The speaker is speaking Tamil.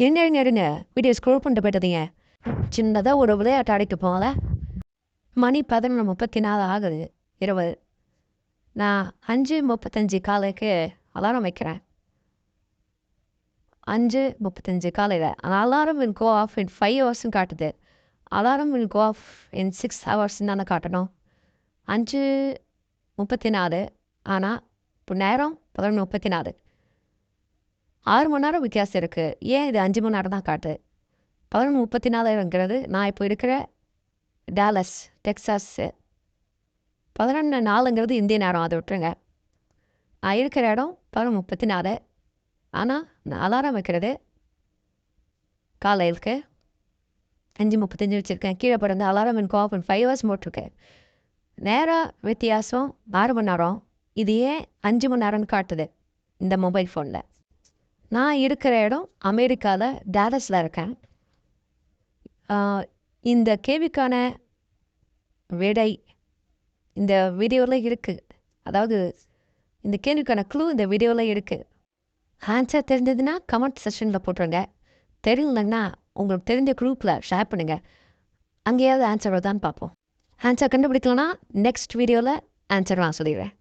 இருங்க வீடியோ ஸ்க்ரோல் பண்ணிட்டு போயிட்டதீங்க. சின்னதாக ஒரு விளையாட்டு அடைக்க போகல. மணி 11:34 ஆகுது இரவு. நான் 5:35 காலைக்கு அலாரம் வைக்கிறேன். 5:35 காலையில் alarm will go off in 5 hours காட்டுது. Alarm will go off in 6 hours தானே காட்டணும். 5:34 ஆனால் இப்போ நேரம் 11:34. 6 மணி நேரம் வித்தியாசம் இருக்குது. ஏன் இது 5 மணி நேரம் தான் காட்டுது? 11:34ங்கிறது நான் இப்போ இருக்கிற டாலஸ் டெக்சாஸு. 11:04ங்கிறது இந்திய நேரம், அதை விட்டுருங்க. நான் இருக்கிற இடம் 11:34. ஆனால் நான் அலாரம் வைக்கிறது காலையிலுக்கு 5:35 வச்சுருக்கேன். கீழே பிறந்த அலாரம் எனக்கு ஆஃப் 5 hours போட்டிருக்கேன். நேரம் வித்தியாசம் 6 மணி நேரம். இது ஏன் 5 மணி நேரம்னு காட்டுது இந்த மொபைல் ஃபோனில்? நான் இருக்கிற இடம் அமெரிக்காவில் டாலஸில் இருக்கேன். இந்த கேள்விக்கான விடை இந்த வீடியோவில் இருக்குது. அதாவது இந்த கேள்விக்கான க்ளூ இந்த வீடியோவில் இருக்குது. ஆன்சர் தெரிஞ்சதுன்னா கமெண்ட் செக்ஷனில் போட்டுருங்க. தெரியலன்னா உங்களுக்கு தெரிஞ்ச குரூப்பில் ஷேர் பண்ணுங்கள். அங்கேயாவது ஆன்சர் வருதான்னு பார்ப்போம். ஆன்சர் கண்டுபிடிக்கலன்னா நெக்ஸ்ட் வீடியோவில் ஆன்சர் நான் சொல்லிடுறேன்.